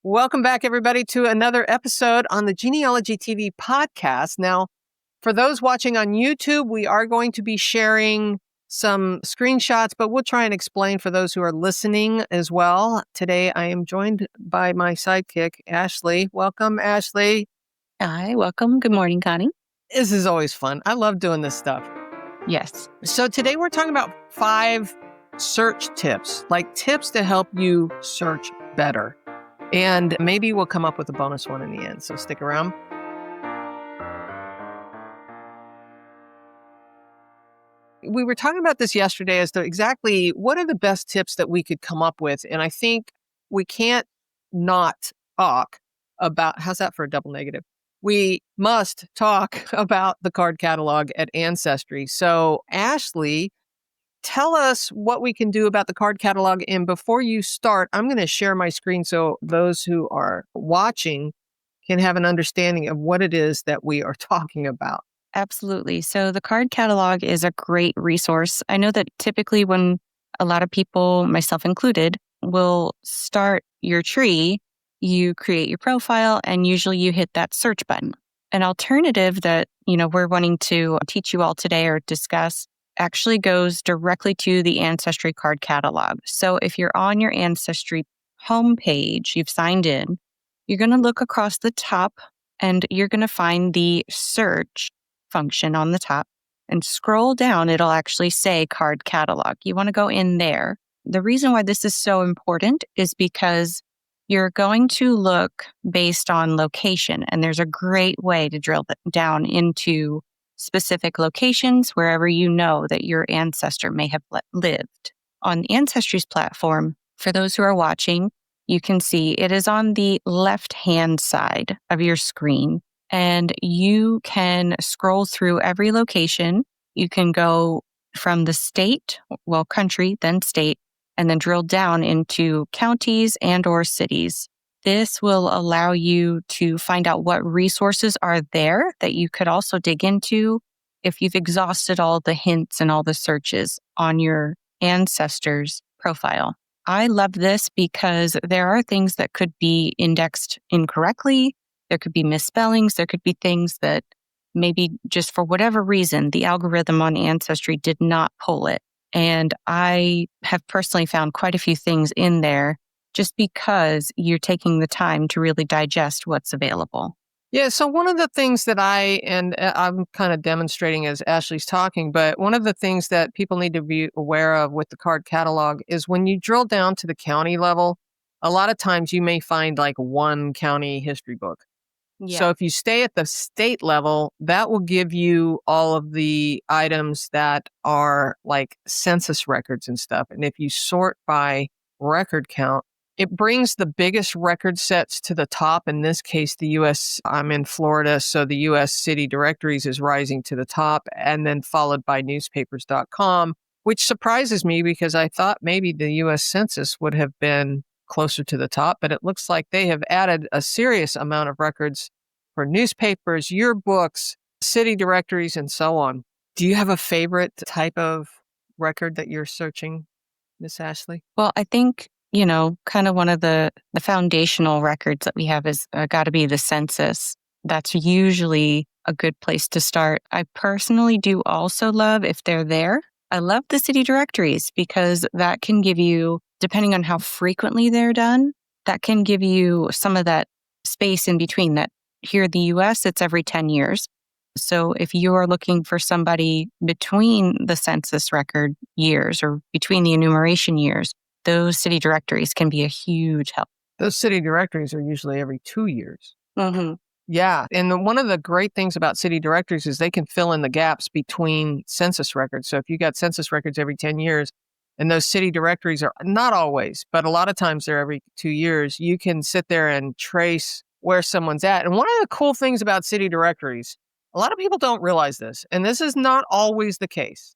Welcome back, everybody, to another episode on the Genealogy TV podcast. Now, for those watching on YouTube, we are going to be sharing some screenshots, but we'll try and explain for those who are listening as well. Today, I am joined by my sidekick, Ashley. Welcome, Ashley. Hi, welcome. Good morning, Connie. This is always fun. I love doing this stuff. Yes. So today we're talking about 5 search tips, like tips to help you search better. And maybe we'll come up with a bonus one in the end, so stick around. We were talking about this yesterday as to exactly what are the best tips that we could come up with. And I think we can't not talk about, how's that for a double negative? We must talk about the card catalog at Ancestry. So Ashley, tell us what we can do about the card catalog. And before you start, I'm going to share my screen so those who are watching can have an understanding of what it is that we are talking about. Absolutely. So the card catalog is a great resource. I know that typically when a lot of people, myself included, will start your tree, you create your profile and usually you hit that search button. An alternative that, we're wanting to teach you all today or discuss actually goes directly to the Ancestry card catalog. So if you're on your Ancestry homepage, you've signed in, you're going to look across the top and you're going to find the search function on the top and scroll down. It'll actually say card catalog. You want to go in there. The reason why this is so important is because you're going to look based on location. And there's a great way to drill down into specific locations wherever you know that your ancestor may have lived. On Ancestry's platform, for those who are watching, you can see it is on the left-hand side of your screen, and you can scroll through every location. You can go from the state, country, then state, and then drill down into counties and or cities. This will allow you to find out what resources are there that you could also dig into if you've exhausted all the hints and all the searches on your ancestors' profile. I love this because there are things that could be indexed incorrectly. There could be misspellings. There could be things that maybe just for whatever reason, the algorithm on Ancestry did not pull it. And I have personally found quite a few things in there just because you're taking the time to really digest what's available. Yeah, so one of the things that I'm kind of demonstrating as Ashley's talking, but one of the things that people need to be aware of with the card catalog is when you drill down to the county level, a lot of times you may find like one county history book. Yeah. So if you stay at the state level, that will give you all of the items that are like census records and stuff. And if you sort by record count, it brings the biggest record sets to the top. In this case, the U.S., I'm in Florida, so the U.S. city directories is rising to the top and then followed by newspapers.com, which surprises me because I thought maybe the U.S. Census would have been closer to the top, but it looks like they have added a serious amount of records for newspapers, yearbooks, city directories, and so on. Do you have a favorite type of record that you're searching, Miss Ashley? Well, I think, kind of one of the foundational records that we have is got to be the census. That's usually a good place to start. I personally do also love, if they're there, I love the city directories because that can give you, depending on how frequently they're done, that can give you some of that space in between. That here in the US, it's every 10 years. So if you're looking for somebody between the census record years or between the enumeration years, those city directories can be a huge help. Those city directories are usually every 2 years. Mm-hmm. Yeah. And one of the great things about city directories is they can fill in the gaps between census records. So if you got census records every 10 years and those city directories are not always, but a lot of times they're every 2 years, you can sit there and trace where someone's at. And one of the cool things about city directories, a lot of people don't realize this, and this is not always the case.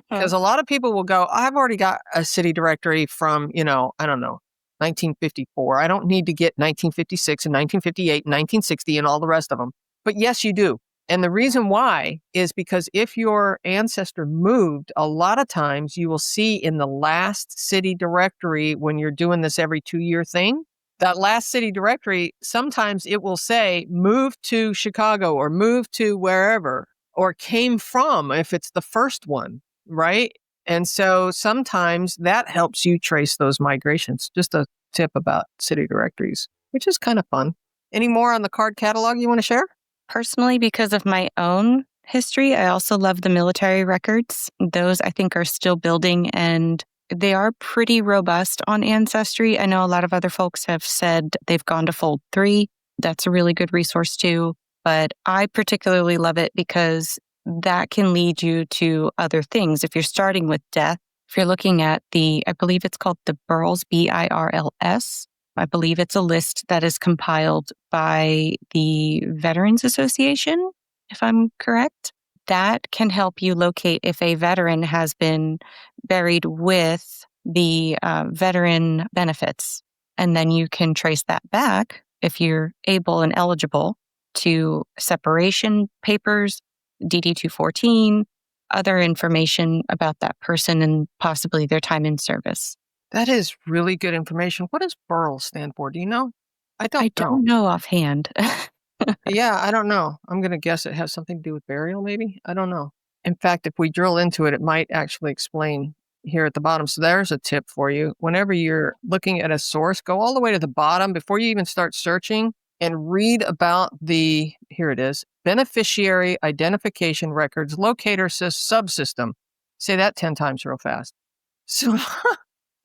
Because a lot of people will go, I've already got a city directory from, I don't know, 1954. I don't need to get 1956 and 1958 and 1960 and all the rest of them. But yes, you do. And the reason why is because if your ancestor moved, a lot of times you will see in the last city directory when you're doing this every 2 year thing, that last city directory, sometimes it will say move to Chicago or move to wherever or came from if it's the first one, right? And so sometimes that helps you trace those migrations. Just a tip about city directories, which is kind of fun. Any more on the card catalog you want to share? Personally, because of my own history, I also love the military records. Those I think are still building and they are pretty robust on Ancestry. I know a lot of other folks have said they've gone to Fold 3. That's a really good resource too. But I particularly love it because that can lead you to other things. If you're starting with death, if you're looking at I believe it's called the BIRLS, BIRLS. I believe it's a list that is compiled by the Veterans Association, if I'm correct. That can help you locate if a veteran has been buried with the veteran benefits. And then you can trace that back, if you're able and eligible, to separation papers, DD 214, other information about that person and possibly their time in service. That is really good information. What does BURL stand for? Do you know? I I don't know. don't know offhand. Yeah, I don't know. I'm going to guess it has something to do with burial, maybe. I don't know. In fact, if we drill into it, it might actually explain here at the bottom. So there's a tip for you. Whenever you're looking at a source, go all the way to the bottom before you even start searching and read about here it is, beneficiary identification records locator subsystem. Say that 10 times real fast. So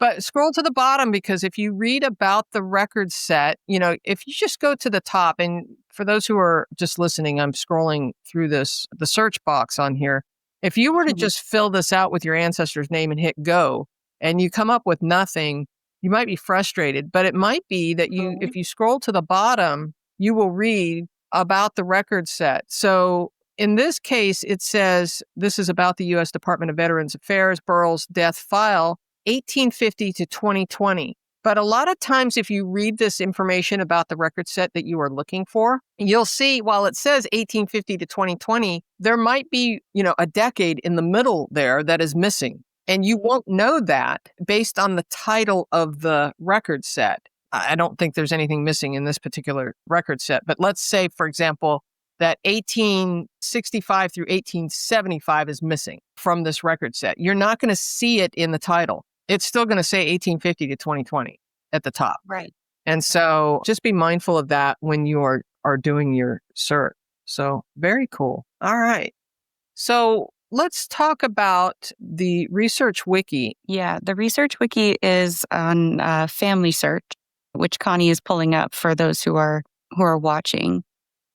but scroll to the bottom, because if you read about the record set, if you just go to the top, and for those who are just listening, I'm scrolling through the search box on here. If you were to just fill this out with your ancestor's name and hit go, and you come up with nothing, you might be frustrated, but it might be that if you scroll to the bottom, you will read about the record set. So in this case, it says this is about the U.S. Department of Veterans Affairs, Burl's death file, 1850 to 2020. But a lot of times, if you read this information about the record set that you are looking for, you'll see while it says 1850 to 2020, there might be, a decade in the middle there that is missing. And you won't know that based on the title of the record set. I don't think there's anything missing in this particular record set. But let's say, for example, that 1865 through 1875 is missing from this record set. You're not going to see it in the title. It's still going to say 1850 to 2020 at the top. Right. And so just be mindful of that when you are doing your search. So very cool. All right. So let's talk about the Research Wiki. Yeah, the Research Wiki is on Family Search, which Connie is pulling up for those who are watching.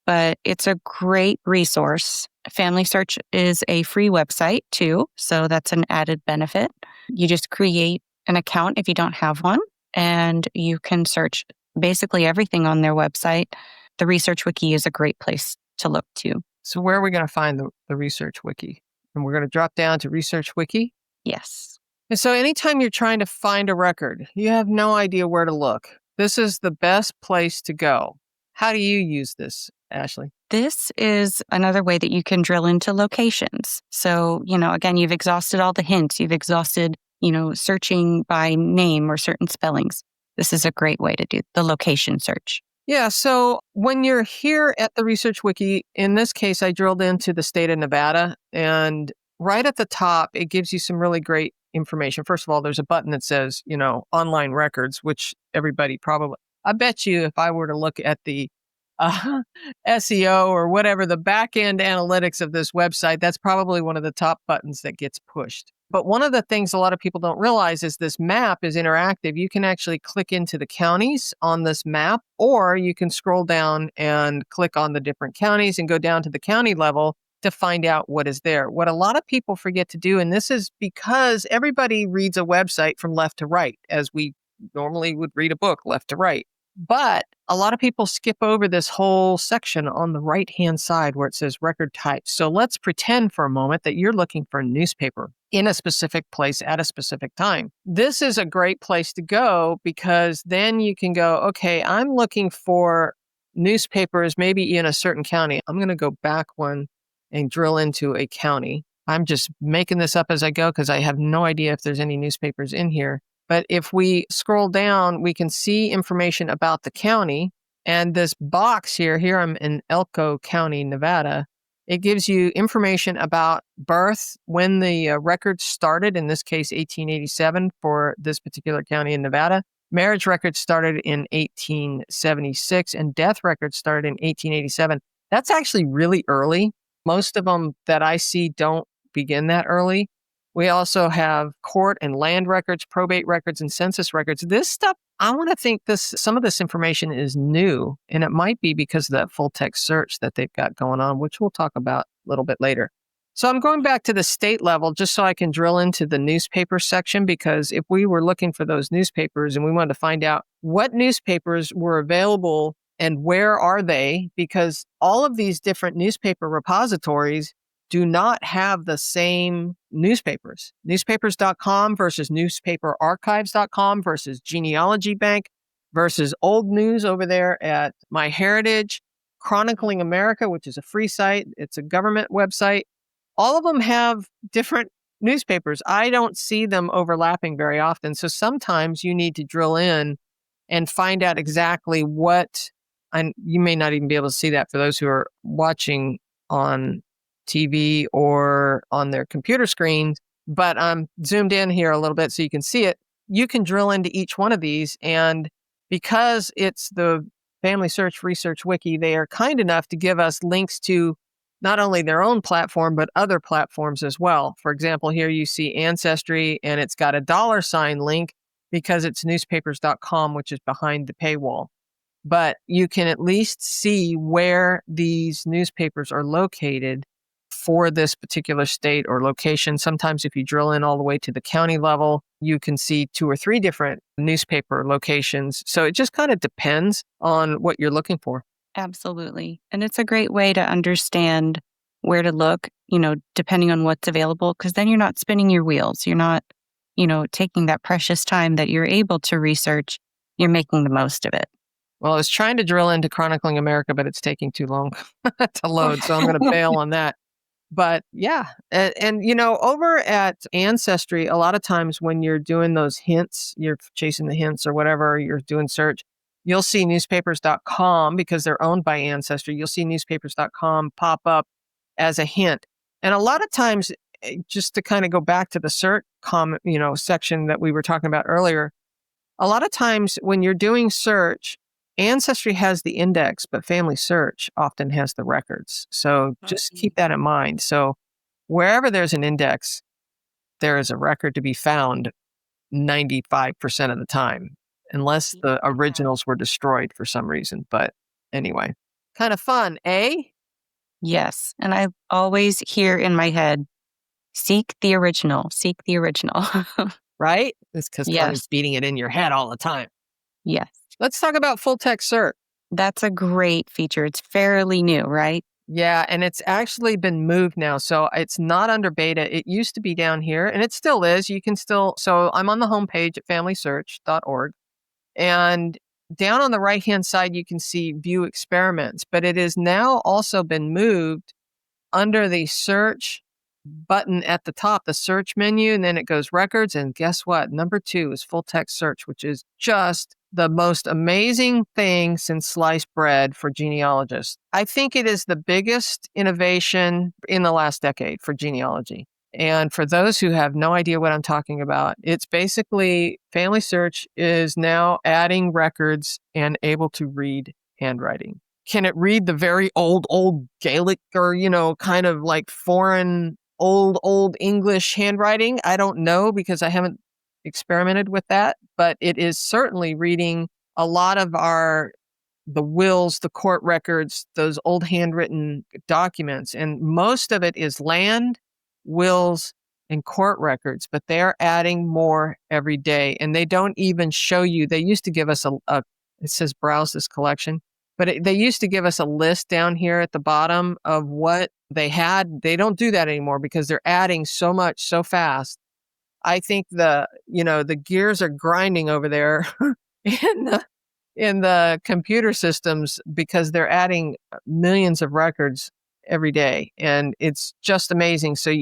But it's a great resource. Family Search is a free website too, so that's an added benefit. You just create an account if you don't have one, and you can search basically everything on their website. The Research Wiki is a great place to look to. So where are we going to find the Research Wiki? And we're going to drop down to Research Wiki? Yes. And so anytime you're trying to find a record, you have no idea where to look. This is the best place to go. How do you use this, Ashley? This is another way that you can drill into locations. So, again, you've exhausted all the hints. You've exhausted, searching by name or certain spellings. This is a great way to do the location search. Yeah. So when you're here at the Research Wiki, in this case, I drilled into the state of Nevada, and right at the top, it gives you some really great information. First of all, there's a button that says, online records, which everybody probably, I bet you if I were to look at the SEO or whatever, the back end analytics of this website, that's probably one of the top buttons that gets pushed. But one of the things a lot of people don't realize is this map is interactive. You can actually click into the counties on this map, or you can scroll down and click on the different counties and go down to the county level to find out what is there. What a lot of people forget to do, and this is because everybody reads a website from left to right, as we normally would read a book left to right. But a lot of people skip over this whole section on the right-hand side where it says record type. So let's pretend for a moment that you're looking for a newspaper in a specific place at a specific time. This is a great place to go, because then you can go, okay, I'm looking for newspapers maybe in a certain county. I'm going to go back one and drill into a county. I'm just making this up as I go because I have no idea if there's any newspapers in here. But if we scroll down, we can see information about the county. And this box here I'm in Elko County, Nevada. It gives you information about birth, when the records started, in this case, 1887 for this particular county in Nevada. Marriage records started in 1876 and death records started in 1887. That's actually really early. Most of them that I see don't begin that early. We also have court and land records, probate records, and census records. This stuff, I want to think some of this information is new, and it might be because of that full text search that they've got going on, which we'll talk about a little bit later. So I'm going back to the state level just so I can drill into the newspaper section, because if we were looking for those newspapers and we wanted to find out what newspapers were available and where are they, because all of these different newspaper repositories do not have the same newspapers. Newspapers.com versus newspaperarchives.com versus Genealogy Bank versus Old News over there at MyHeritage, Chronicling America, which is a free site. It's a government website. All of them have different newspapers. I don't see them overlapping very often. So sometimes you need to drill in and find out exactly what, and you may not even be able to see that for those who are watching on TV or on their computer screens, but I'm zoomed in here a little bit so you can see it. You can drill into each one of these, and because it's the Family Search Research Wiki, they are kind enough to give us links to not only their own platform, but other platforms as well. For example, here you see Ancestry, and it's got a $ link because it's newspapers.com, which is behind the paywall. But you can at least see where these newspapers are located for this particular state or location. Sometimes if you drill in all the way to the county level, you can see 2 or 3 different newspaper locations. So it just kind of depends on what you're looking for. Absolutely. And it's a great way to understand where to look, depending on what's available, because then you're not spinning your wheels. You're not, taking that precious time that you're able to research. You're making the most of it. Well, I was trying to drill into Chronicling America, but it's taking too long to load. So I'm going to bail on that. But yeah, and over at Ancestry, a lot of times when you're doing those hints, you're chasing the hints or whatever, you're doing search, you'll see newspapers.com because they're owned by Ancestry. You'll see newspapers.com pop up as a hint. And a lot of times, just to kind of go back to the search section that we were talking about earlier, a lot of times when you're doing search, Ancestry has the index, but Family Search often has the records. So just keep that in mind. So wherever there's an index, there is a record to be found 95% of the time, unless the originals were destroyed for some reason. But anyway, kind of fun, eh? Yes. And I always hear in my head, seek the original, seek the original. Right? It's because Yes. Tony's beating it in your head all the time. Yes. Let's talk about full text search. That's a great feature. It's fairly new, right? Yeah, and it's actually been moved now. So it's not under beta. It used to be down here, and it still is. You can still, so I'm on the homepage at familysearch.org, and down on the right-hand side, you can see view experiments, but it has now also been moved under the search button at the top, the search menu, and then it goes records. And guess what? Number 2 is full text search, which is just the most amazing thing since sliced bread for genealogists. I think it is the biggest innovation in the last decade for genealogy. And for those who have no idea what I'm talking about, it's basically Family Search is now adding records and able to read handwriting. Can it read the very old Gaelic or, kind of like foreign old English handwriting? I don't know because I haven't experimented with that, but it is certainly reading a lot of the wills, the court records, those old handwritten documents. And most of it is land, wills, and court records, but they're adding more every day. And they don't even show you, they used to give us it says browse this collection, but they used to give us a list down here at the bottom of what they had. They don't do that anymore because they're adding so much so fast. I think the gears are grinding over there in the computer systems because they're adding millions of records every day. And it's just amazing. So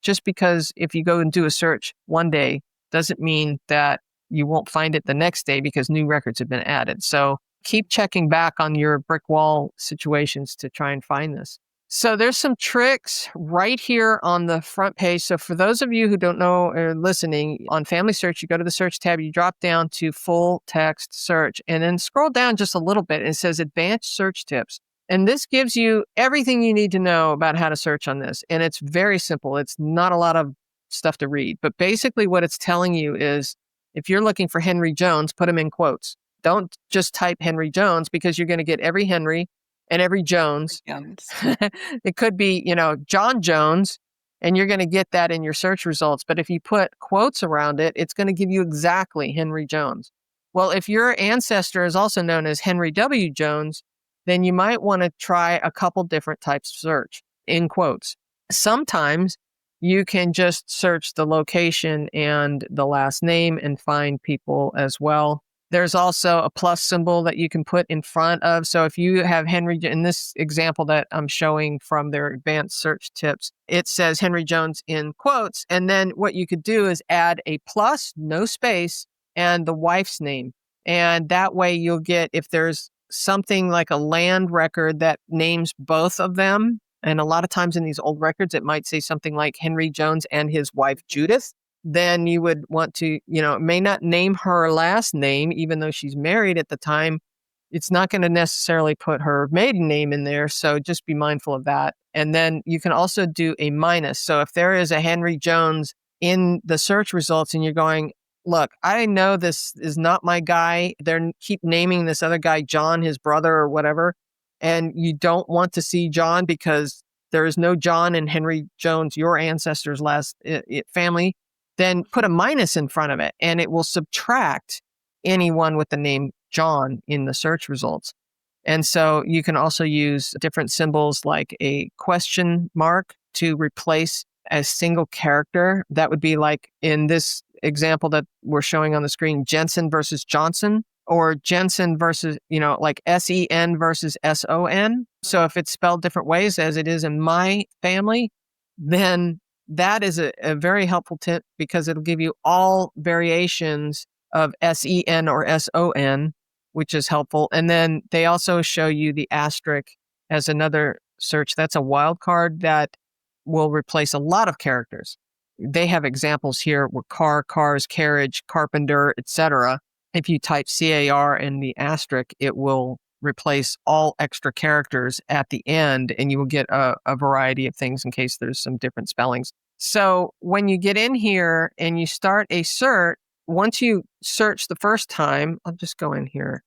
just because if you go and do a search one day doesn't mean that you won't find it the next day because new records have been added. So keep checking back on your brick wall situations to try and find this. So there's some tricks right here on the front page. So for those of you who don't know or listening, on Family Search, you go to the search tab, you drop down to full text search, and then scroll down just a little bit. And it says advanced search tips. And this gives you everything you need to know about how to search on this. And it's very simple. It's not a lot of stuff to read. But basically what it's telling you is if you're looking for Henry Jones, put him in quotes. Don't just type Henry Jones because you're going to get every Henry and every Jones. It could be, John Jones, and you're going to get that in your search results. But if you put quotes around it, it's going to give you exactly Henry Jones. Well, if your ancestor is also known as Henry W. Jones, then you might want to try a couple different types of search in quotes. Sometimes you can just search the location and the last name and find people as well. There's also a plus symbol that you can put in front of. So if you have Henry, in this example that I'm showing from their advanced search tips, it says Henry Jones in quotes. And then what you could do is add a plus, no space, and the wife's name. And that way you'll get, if there's something like a land record that names both of them, and a lot of times in these old records, it might say something like Henry Jones and his wife, Judith. Then you would want to, it may not name her last name, even though she's married at the time. It's not going to necessarily put her maiden name in there. So just be mindful of that. And then you can also do a minus. So if there is a Henry Jones in the search results and you're going, look, I know this is not my guy. They keep naming this other guy, John, his brother or whatever. And you don't want to see John because there is no John in Henry Jones, your ancestor's last family. Then put a minus in front of it and it will subtract anyone with the name John in the search results. And so you can also use different symbols like a question mark to replace a single character. That would be like in this example that we're showing on the screen, Jensen versus Johnson, or Jensen versus, like SEN versus SON. So if it's spelled different ways as it is in my family, then that is a very helpful tip because it'll give you all variations of SEN or SON, which is helpful. And then they also show you the asterisk as another search. That's a wildcard that will replace a lot of characters. They have examples here with car, cars, carriage, carpenter, etc. If you type CAR in the asterisk, it will replace all extra characters at the end, and you will get a variety of things in case there's some different spellings. So when you get in here and you start a search, once you search the first time, I'll just go in here.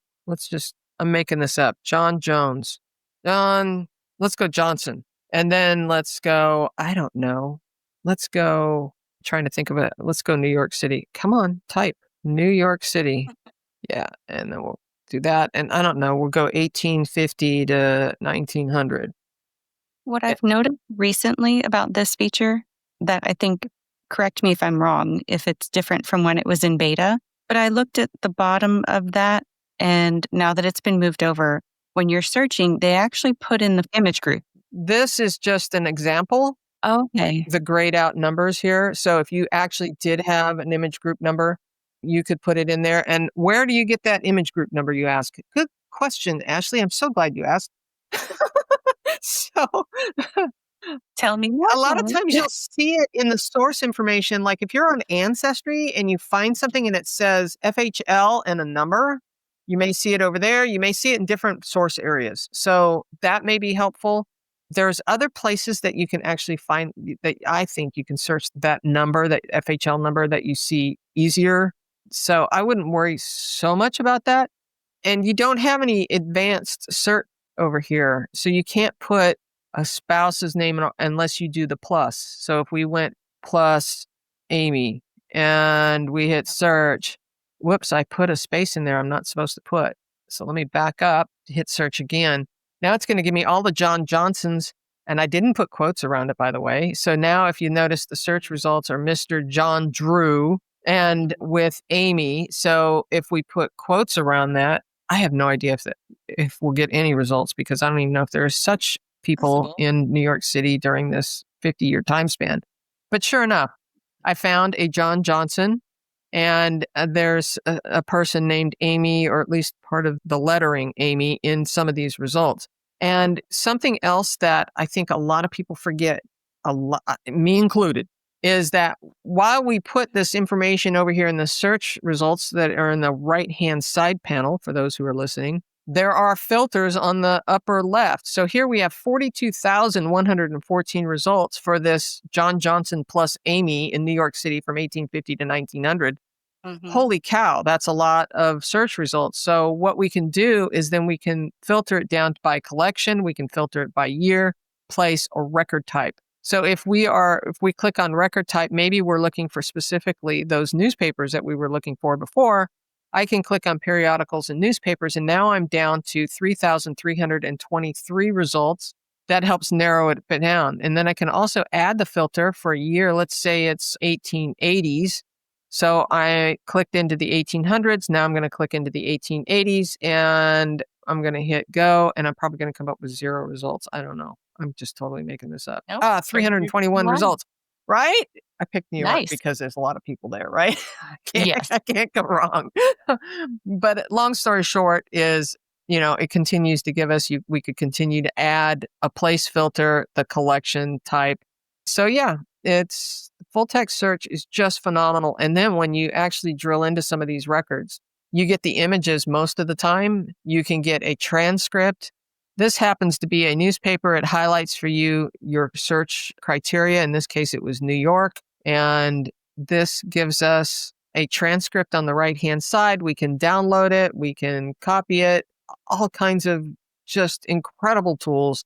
I'm making this up. John Jones. Let's go Johnson. And then let's go, I don't know. Let's go, trying to think of it. Let's go New York City. Come on, type New York City. Yeah. And then we'll do that. And I don't know, we'll go 1850 to 1900. What I've noticed recently about this feature that I think, correct me if I'm wrong, if it's different from when it was in beta, but I looked at the bottom of that, and now that it's been moved over, when you're searching, they actually put in the image group. This is just an example. Okay. The grayed out numbers here. So if you actually did have an image group number, you could put it in there. And where do you get that image group number, you ask? Good question, Ashley. I'm so glad you asked. So Tell me more. A lot of times you'll see it in the source information. Like if you're on Ancestry and you find something and it says FHL and a number, you may see it over there. You may see it in different source areas. So that may be helpful. There's other places that you can actually find that I think you can search that number, that FHL number that you see easier. So I wouldn't worry so much about that. And you don't have any advanced search over here. So you can't put a spouse's name unless you do the plus. So if we went plus Amy and we hit search, whoops, I put a space in there I'm not supposed to put. So let me back up, hit search again. Now it's going to give me all the John Johnsons, and I didn't put quotes around it, by the way. So now if you notice, the search results are Mr. John Drew and with Amy. So if we put quotes around that, I have no idea if we'll get any results because I don't even know if there are such people in New York City during this 50-year time span. But sure enough, I found a John Johnson And there's a person named Amy, or at least part of the lettering Amy, in some of these results. And something else that I think a lot of people forget, a lot, me included, is that while we put this information over here in the search results that are in the right-hand side panel, for those who are listening, there are filters on the upper left. So here we have 42,114 results for this John Johnson plus Amy in New York City from 1850 to 1900. Holy cow, that's a lot of search results. So what we can do is then we can filter it down by collection. We can filter it by year, place, or record type. So if we click on record type, maybe we're looking for specifically those newspapers that we were looking for before. I can click on periodicals and newspapers, and now I'm down to 3,323 results. That helps narrow it down. And then I can also add the filter for a year. Let's say it's 1880s. So I clicked into the 1800s. Now I'm going to click into the 1880s, and I'm going to hit go, and I'm probably going to come up with 0 results. I don't know. I'm just totally making this up. Nope. 321 results, right? I picked New York Nice. because there's a lot of people there, right? Yes. I can't go wrong. But long story short is, it continues to give us, we could continue to add a place filter, the collection type. So yeah, it's full text search is just phenomenal. And then when you actually drill into some of these records, you get the images most of the time. You can get a transcript. This happens to be a newspaper. It highlights for you your search criteria. In this case, it was New York. And this gives us a transcript on the right-hand side. We can download it. We can copy it. All kinds of just incredible tools.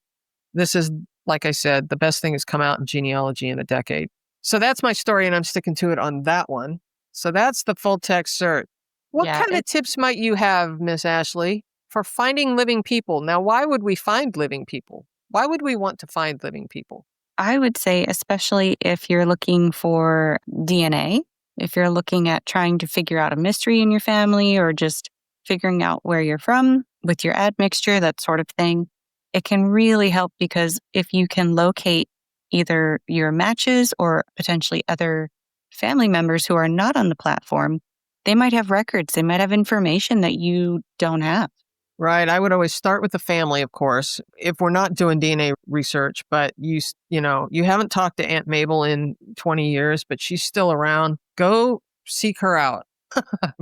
This is, like I said, the best thing has come out in genealogy in a decade. So that's my story, and I'm sticking to it on that one. So that's the full text search. What kind of tips might you have, Miss Ashley, for finding living people? Now, why would we find living people? Why would we want to find living people? I would say, especially if you're looking for DNA, if you're looking at trying to figure out a mystery in your family or just figuring out where you're from with your admixture, that sort of thing, it can really help, because if you can locate either your matches or potentially other family members who are not on the platform, they might have records. They might have information that you don't have. Right. I would always start with the family, of course, if we're not doing DNA research, but you haven't talked to Aunt Mabel in 20 years, but she's still around. Go seek her out.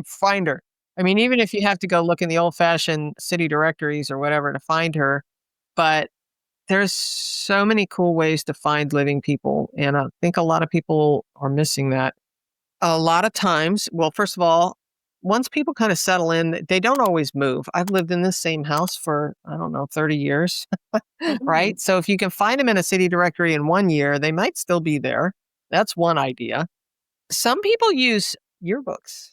Find her. I mean, even if you have to go look in the old-fashioned city directories or whatever to find her, but there's so many cool ways to find living people. And I think a lot of people are missing that. A lot of times, well, first of all, once people kind of settle in, they don't always move. I've lived in this same house for, 30 years, right? So if you can find them in a city directory in 1 year, they might still be there. That's one idea. Some people use yearbooks.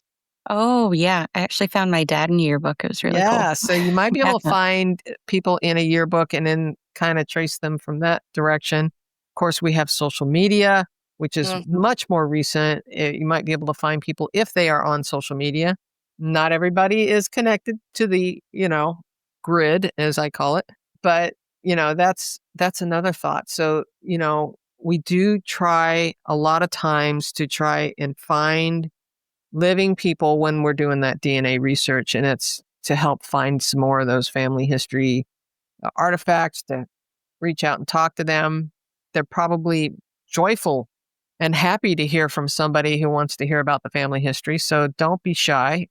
Oh, yeah. I actually found my dad in a yearbook. It was really cool. Yeah, so you might be able to find people in a yearbook and then kind of trace them from that direction. Of course, we have social media, which is much more recent. You might be able to find people if they are on social media. Not everybody is connected to the, grid, as I call it. But, that's another thought. So, we do try a lot of times to try and find living people when we're doing that DNA research, and it's to help find some more of those family history artifacts, to reach out and talk to them. They're probably joyful and happy to hear from somebody who wants to hear about the family history. So don't be shy,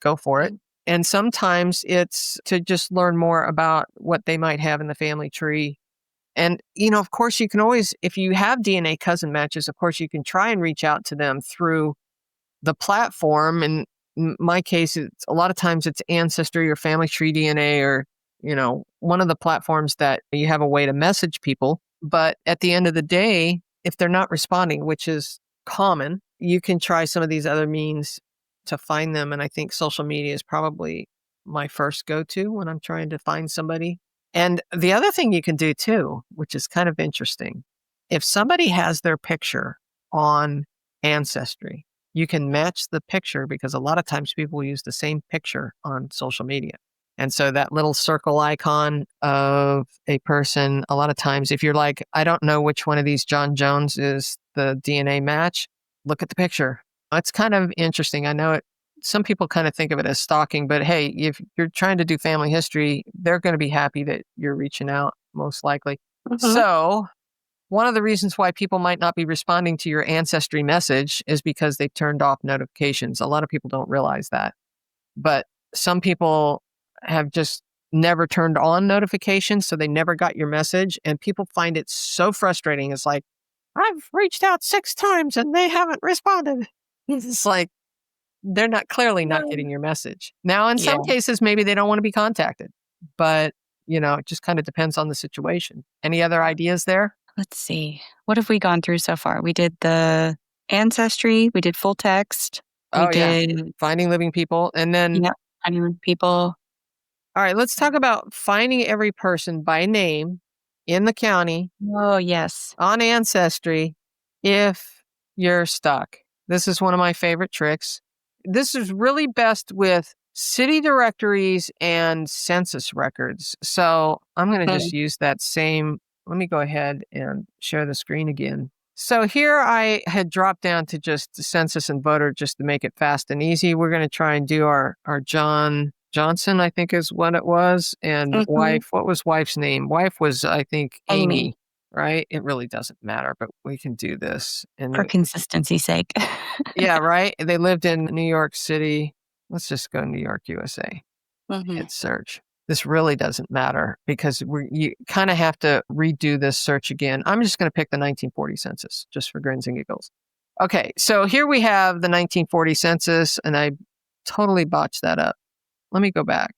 go for it. And sometimes it's to just learn more about what they might have in the family tree. And, of course, you can always, if you have DNA cousin matches, of course, you can try and reach out to them through the platform. In my case, it's a lot of times it's Ancestry or Family Tree DNA or, one of the platforms that you have a way to message people. But at the end of the day, if they're not responding, which is common, you can try some of these other means to find them. And I think social media is probably my first go-to when I'm trying to find somebody. And the other thing you can do too, which is kind of interesting, if somebody has their picture on Ancestry, you can match the picture, because a lot of times people use the same picture on social media. And so that little circle icon of a person, a lot of times, if you're like, I don't know which one of these John Jones is the DNA match, look at the picture. It's kind of interesting. I know some people kind of think of it as stalking, but hey, if you're trying to do family history, they're going to be happy that you're reaching out, most likely. Mhm. So, one of the reasons why people might not be responding to your ancestry message is because they turned off notifications. A lot of people don't realize that, but some people have just never turned on notifications, so they never got your message. And people find it so frustrating. It's like, I've reached out 6 times and they haven't responded. It's like, they're clearly not getting your message. Now, in Yeah. some cases, maybe they don't want to be contacted, but it just kind of depends on the situation. Any other ideas there? Let's see. What have we gone through so far? We did the ancestry, we did full text, we Oh, yeah. did, Finding living people. And then, yeah, finding people. all right, let's talk about finding every person by name in the county Oh, yes. on Ancestry if you're stuck. This is one of my favorite tricks. This is really best with city directories and census records. So I'm going to just Mm. use that same. Let me go ahead and share the screen again. So here I had dropped down to just the census and voter just to make it fast and easy. We're going to try and do our John Johnson, I think is what it was. And Mhm. wife, what was wife's name? Wife was, I think, Amy, Amy, right? It really doesn't matter, but we can do this. for consistency's sake. Yeah, right. They lived in New York City. Let's just go New York, USA. Mhm. Hit search. This really doesn't matter because you kind of have to redo this search again. I'm just going to pick the 1940 census just for grins and giggles. Okay, so here we have the 1940 census, and I totally botched that up. Let me go back.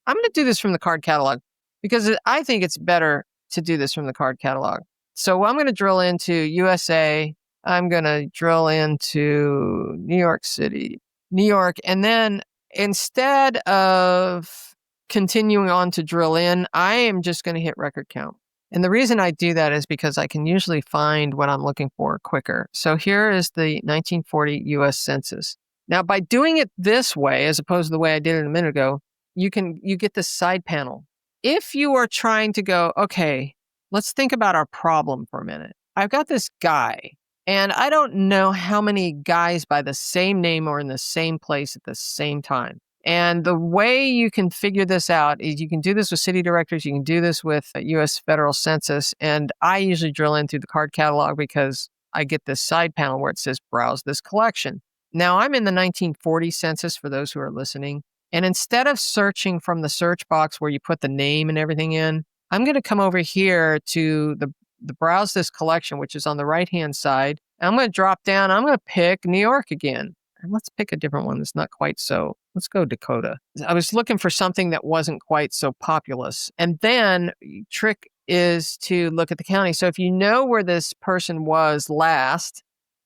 I'm going to do this from the card catalog because I think it's better to do this from the card catalog. So I'm going to drill into USA. I'm going to drill into New York City, New York. And then instead of continuing on to drill in, I am just going to hit record count. And the reason I do that is because I can usually find what I'm looking for quicker. So here is the 1940 US Census. Now, by doing it this way, as opposed to the way I did it a minute ago, you get this side panel. If you are trying to go, okay, let's think about our problem for a minute. I've got this guy, and I don't know how many guys by the same name are in the same place at the same time. And the way you can figure this out is you can do this with city directors, you can do this with US federal census. And I usually drill in through the card catalog because I get this side panel where it says browse this collection. Now I'm in the 1940 census for those who are listening. And instead of searching from the search box where you put the name and everything in, I'm going to come over here to the browse this collection, which is on the right-hand side. I'm going to drop down. I'm going to pick New York again. And let's pick a different one that's not quite so. Let's go Dakota. I was looking for something that wasn't quite so populous. And then trick is to look at the county. So if you know where this person was last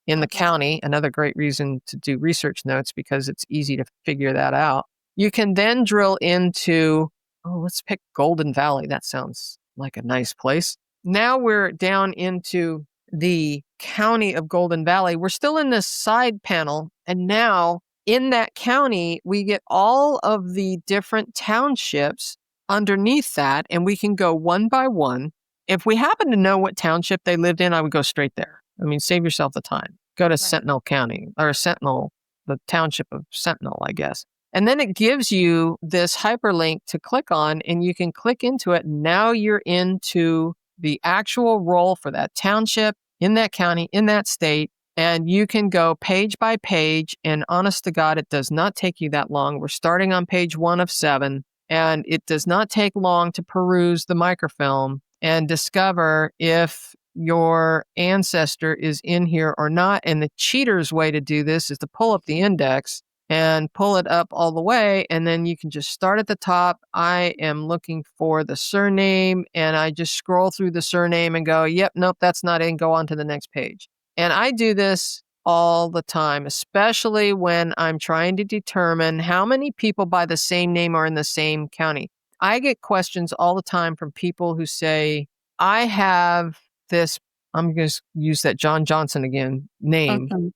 in the county, another great reason to do research notes because it's easy to figure that out. You can then drill into, let's pick Golden Valley. That sounds like a nice place. Now we're down into the county of Golden Valley. We're still in this side panel. And now in that county, we get all of the different townships underneath that. And we can go one by one. If we happen to know what township they lived in, I would go straight there. I mean, save yourself the time. Go to Sentinel County or Sentinel, the township of Sentinel, I guess. And then it gives you this hyperlink to click on, and you can click into it. Now you're into the actual role for that township, in that county, in that state, and you can go page by page. And honest to God, it does not take you that long. We're starting on page 1 of 7, and it does not take long to peruse the microfilm and discover if your ancestor is in here or not. And the cheater's way to do this is to pull up the index and pull it up all the way. And then you can just start at the top. I am looking for the surname, and I just scroll through the surname and go, yep, nope, that's not in. Go on to the next page. And I do this all the time, especially when I'm trying to determine how many people by the same name are in the same county. I get questions all the time from people who say, I have this, I'm going to use that John Johnson again, name. Mhm.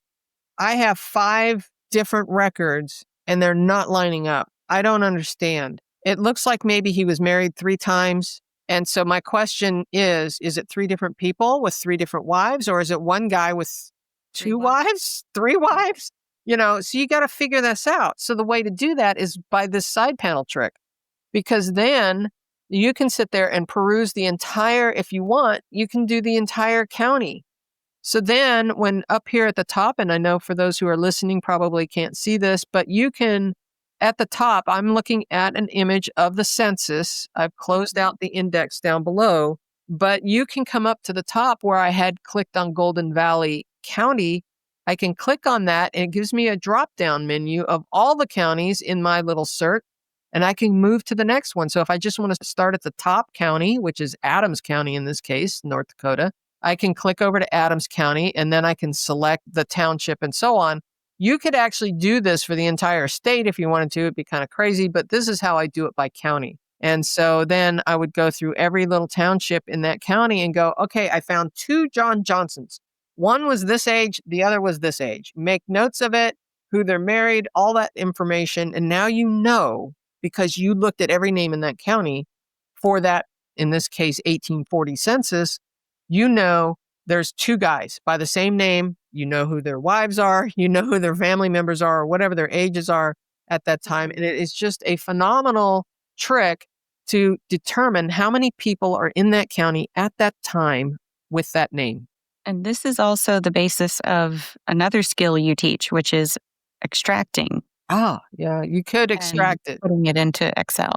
I have 5 different records and they're not lining up. I don't understand. It looks like maybe he was married 3 times. And so my question is it 3 different people with 3 different wives, or is it one guy with 2 wives, 3 wives? So you got to figure this out. So the way to do that is by this side panel trick, because then you can sit there and peruse the entire, if you want, you can do the entire county. So then when up here at the top, and I know for those who are listening probably can't see this, but you can, at the top, I'm looking at an image of the census. I've closed out the index down below, but you can come up to the top where I had clicked on Golden Valley County. I can click on that and it gives me a drop down menu of all the counties in my little cert, and I can move to the next one. So if I just want to start at the top county, which is Adams County in this case, North Dakota, I can click over to Adams County and then I can select the township and so on. You could actually do this for the entire state if you wanted to. It'd be kind of crazy, but this is how I do it by county. And so then I would go through every little township in that county and go, okay, I found 2 John Johnsons. One was this age, the other was this age. Make notes of it, who they're married, all that information. And now you know, because you looked at every name in that county for that, in this case, 1840 census, you know there's 2 guys by the same name. You know who their wives are, you know who their family members are, or whatever their ages are at that time. And it is just a phenomenal trick to determine how many people are in that county at that time with that name. And this is also the basis of another skill you teach, which is extracting. Yeah, you could extract it. Putting it into Excel.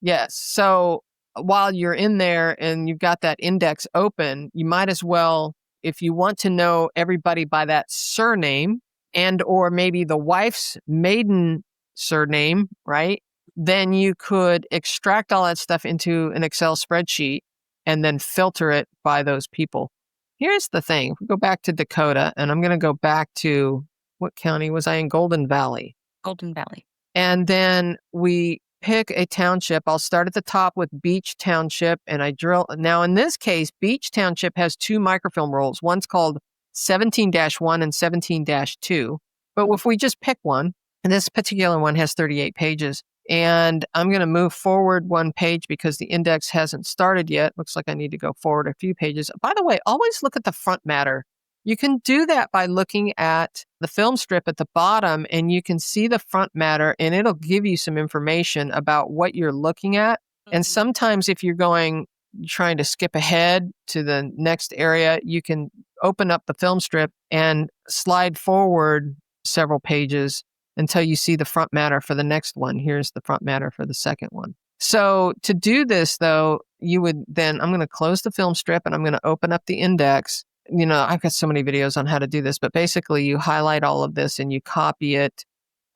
Yes. So while you're in there and you've got that index open, you might as well, if you want to know everybody by that surname and or maybe the wife's maiden surname, right? Then you could extract all that stuff into an Excel spreadsheet and then filter it by those people. Here's the thing. If we go back to Dakota, and I'm going to go back to, what county was I in? Golden Valley. Golden Valley. And then we pick a township. I'll start at the top with Beach Township and I drill. Now, in this case, Beach Township has 2 microfilm rolls. One's called 17-1 and 17-2. But if we just pick one, and this particular one has 38 pages, and I'm going to move forward 1 page because the index hasn't started yet. Looks like I need to go forward a few pages. By the way, always look at the front matter. You can do that by looking at the film strip at the bottom and you can see the front matter and it'll give you some information about what you're looking at. And sometimes if you're trying to skip ahead to the next area, you can open up the film strip and slide forward several pages until you see the front matter for the next one. Here's the front matter for the second one. So to do this though, you would then, I'm going to close the film strip and I'm going to open up the index. I've got so many videos on how to do this, but basically you highlight all of this and you copy it,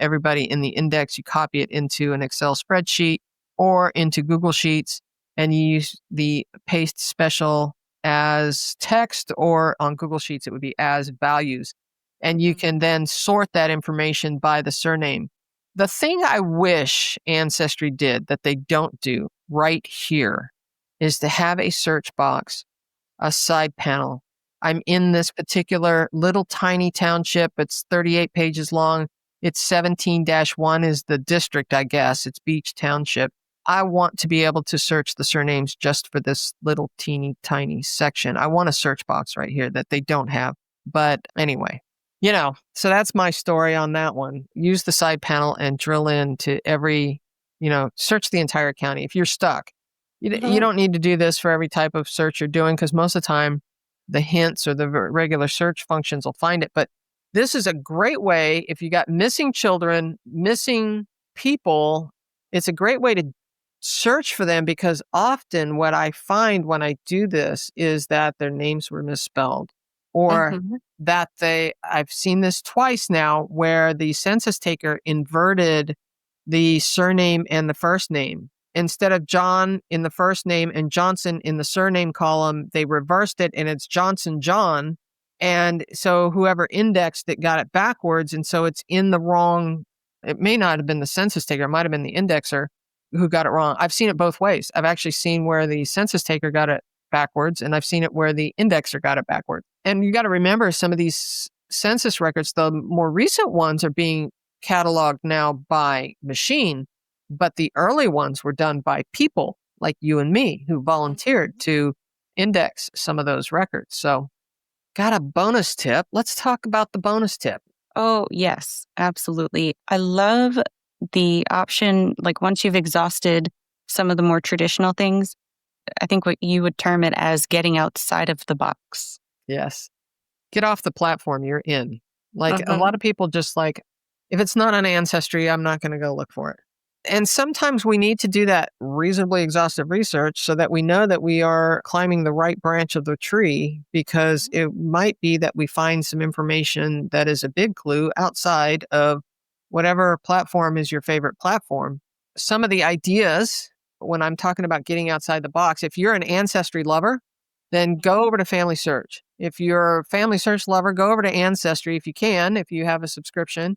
everybody in the index, you copy it into an Excel spreadsheet or into Google Sheets and you use the paste special as text, or on Google Sheets, it would be as values. And you can then sort that information by the surname. The thing I wish Ancestry did that they don't do right here is to have a search box, a side panel. I'm in this particular little tiny township. It's 38 pages long. It's 17-1 is the district, I guess. It's Beach Township. I want to be able to search the surnames just for this little teeny tiny section. I want a search box right here that they don't have. But anyway, so that's my story on that one. Use the side panel and drill into every, search the entire county. If you're stuck, you don't need to do this for every type of search you're doing because most of the time, the hints or the regular search functions will find it. But this is a great way if you got missing children, missing people, it's a great way to search for them because often what I find when I do this is that their names were misspelled or that I've seen this twice now where the census taker inverted the surname and the first name. Instead of John in the first name and Johnson in the surname column, they reversed it and it's Johnson John. And so whoever indexed it got it backwards. And so it's in the wrong, it may not have been the census taker, it might have been the indexer who got it wrong. I've seen it both ways. I've actually seen where the census taker got it backwards and I've seen it where the indexer got it backwards. And you got to remember some of these census records, the more recent ones are being cataloged now by machine. But the early ones were done by people like you and me who volunteered to index some of those records. So got a bonus tip. Let's talk about the bonus tip. Oh, yes, absolutely. I love the option, like once you've exhausted some of the more traditional things, I think what you would term it as getting outside of the box. Yes. Get off the platform you're in. Like a Hmm. lot of people just like, if it's not on Ancestry, I'm not going to go look for it. And sometimes we need to do that reasonably exhaustive research so that we know that we are climbing the right branch of the tree, because it might be that we find some information that is a big clue outside of whatever platform is your favorite platform. Some of the ideas, when I'm talking about getting outside the box, if you're an Ancestry lover, then go over to Family Search. If you're a Family Search lover, go over to Ancestry if you can, if you have a subscription.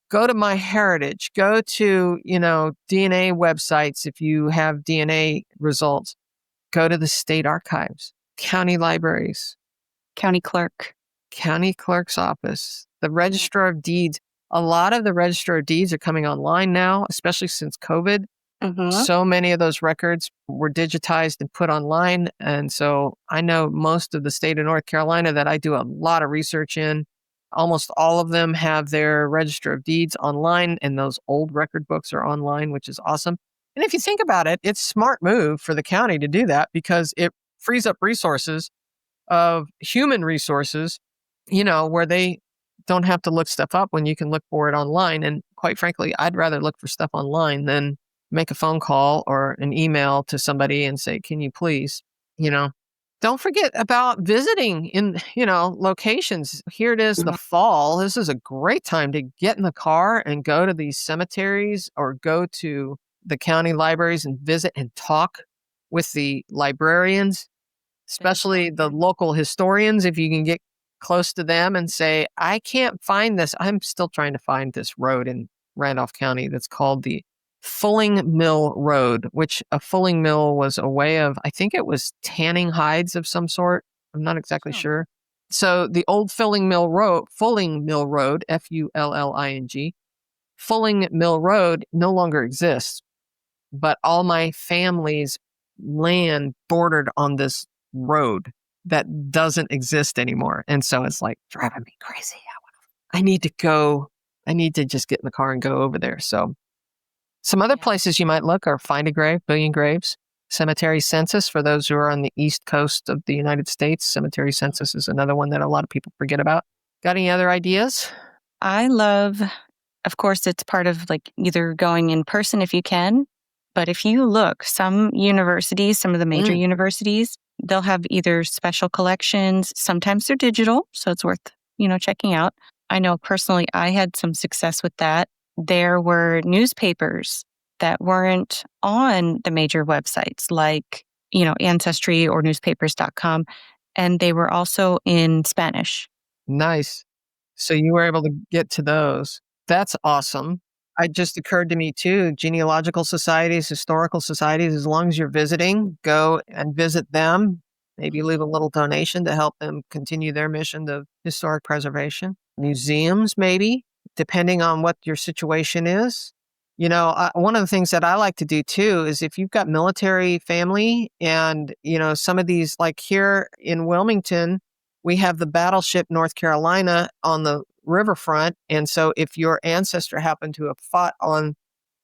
Go to MyHeritage. Go to, DNA websites if you have DNA results. Go to the state archives, county libraries, County clerk. county clerk's office, the Register of Deeds. A lot of the Register of Deeds are coming online now, especially since COVID. Hmm. So many of those records were digitized and put online. And so I know most of the state of North Carolina that I do a lot of research in. Almost all of them have their Register of Deeds online, and those old record books are online, which is awesome. And if you think about it, it's a smart move for the county to do that because it frees up resources of human resources, where they don't have to look stuff up when you can look for it online. And quite frankly, I'd rather look for stuff online than make a phone call or an email to somebody and say, can you please, you know, don't forget about visiting in, locations. Here it is, the fall. This is a great time to get in the car and go to these cemeteries or go to the county libraries and visit and talk with the librarians, especially the local historians. If you can get close to them and say, I can't find this. I'm still trying to find this road in Randolph County that's called the Fulling Mill Road, which a fulling mill was a way of, I think it was tanning hides of some sort. I'm not exactly Oh. sure. So the old Fulling Mill Road, Fulling, Fulling Mill Road no longer exists, but all my family's land bordered on this road that doesn't exist anymore. And so it's like driving me crazy. I need to go. I need to just get in the car and go over there. So some other Yeah. places you might look are Find a Grave, Billion Graves, Cemetery Census for those who are on the East Coast of the United States. Cemetery Census is another one that a lot of people forget about. Got any other ideas? I love, of course, it's part of like either going in person if you can, but if you look, some universities, some of the major Mm, universities, they'll have either special collections, sometimes they're digital, so it's worth, checking out. I know personally I had some success with that. There were newspapers that weren't on the major websites like, Ancestry or newspapers.com, and they were also in Spanish. nice. So you were able to get to those. That's awesome. It just occurred to me too, genealogical societies, historical societies, as long as you're visiting, go and visit them. Maybe leave a little donation to help them continue their mission of historic preservation. Museums, maybe, depending on what your situation is. One of the things that I like to do too is if you've got military family and, some of these, like here in Wilmington, we have the battleship North Carolina on the riverfront. And so if your ancestor happened to have fought on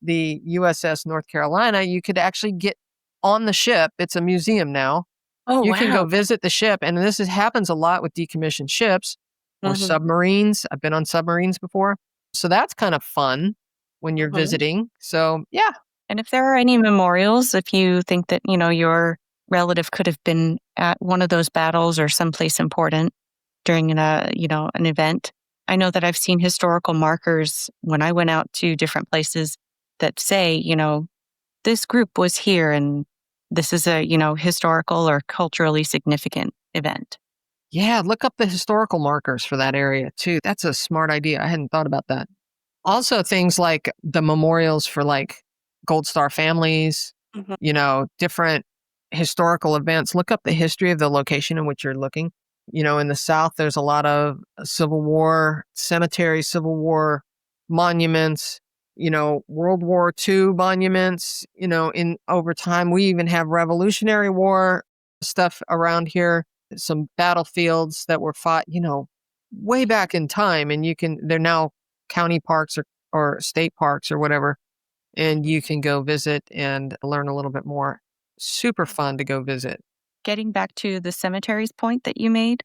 the USS North Carolina, you could actually get on the ship. It's a museum now. Oh, You can go wow. visit the ship. And happens a lot with decommissioned ships or Hmm. submarines. I've been on submarines before. So that's kind of fun when you're visiting. So yeah. And if there are any memorials, if you think that, your relative could have been at one of those battles or someplace important during an event. I know that I've seen historical markers when I went out to different places that say, this group was here and this is a, historical or culturally significant event. Yeah, look up the historical markers for that area too. That's a smart idea. I hadn't thought about that. Also, things like the memorials for like Gold Star families, Mhm. different historical events. Look up the history of the location in which you're looking. In the South, there's a lot of Civil War cemeteries, Civil War monuments, World War II monuments, in over time. We even have Revolutionary War stuff around here, some battlefields that were fought, way back in time, and they're now county parks or state parks or whatever, and you can go visit and learn a little bit more. Super fun to go visit. Getting back to the cemeteries point that you made,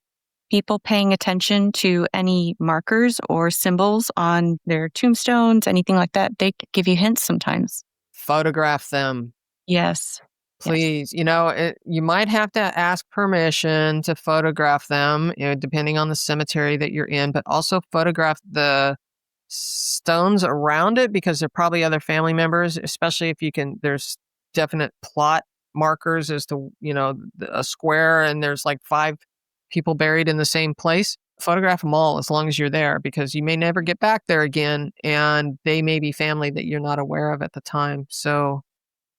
people paying attention to any markers or symbols on their tombstones, anything like that, they could give you hints sometimes. Photograph them. Yes. Please, you might have to ask permission to photograph them, depending on the cemetery that you're in, but also photograph the stones around it because there are probably other family members, especially if there's definite plot markers as to, a square and there's like 5 people buried in the same place. Photograph them all as long as you're there because you may never get back there again and they may be family that you're not aware of at the time. So,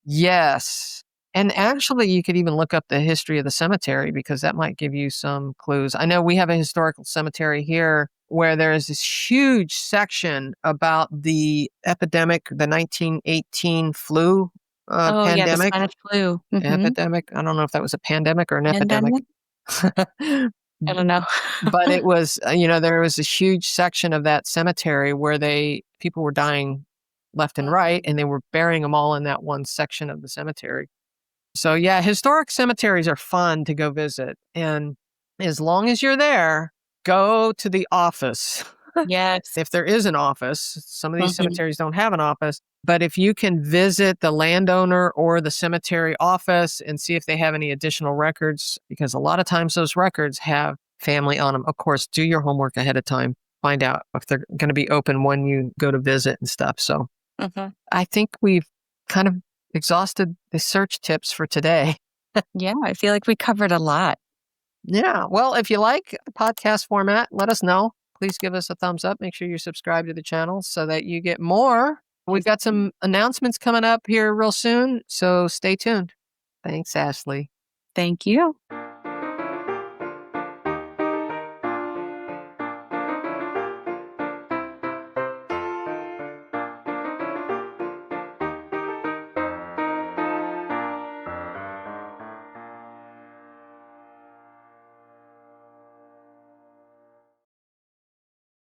yes. And actually, you could even look up the history of the cemetery because that might give you some clues. I know we have a historical cemetery here where there is this huge section about the epidemic, the 1918 flu Oh, yeah, the pandemic. Spanish flu. Epidemic. I don't know if that was a pandemic or an epidemic. I don't know. But it was, there was a huge section of that cemetery where people were dying left and right, and they were burying them all in that one section of the cemetery. So yeah, historic cemeteries are fun to go visit. And as long as you're there, go to the office. Yes. If there is an office, some of these cemeteries don't have an office, but if you can visit the landowner or the cemetery office and see if they have any additional records, because a lot of times those records have family on them. Of course, do your homework ahead of time. Find out if they're going to be open when you go to visit and stuff. So I think we've kind of exhausted the search tips for today. Yeah, I feel like we covered a lot. Yeah. Well, if you like the podcast format, let us know. Please give us a thumbs up. Make sure you subscribe to the channel so that you get more. We've got some announcements coming up here real soon, so stay tuned. Thanks, Ashley. Thank you.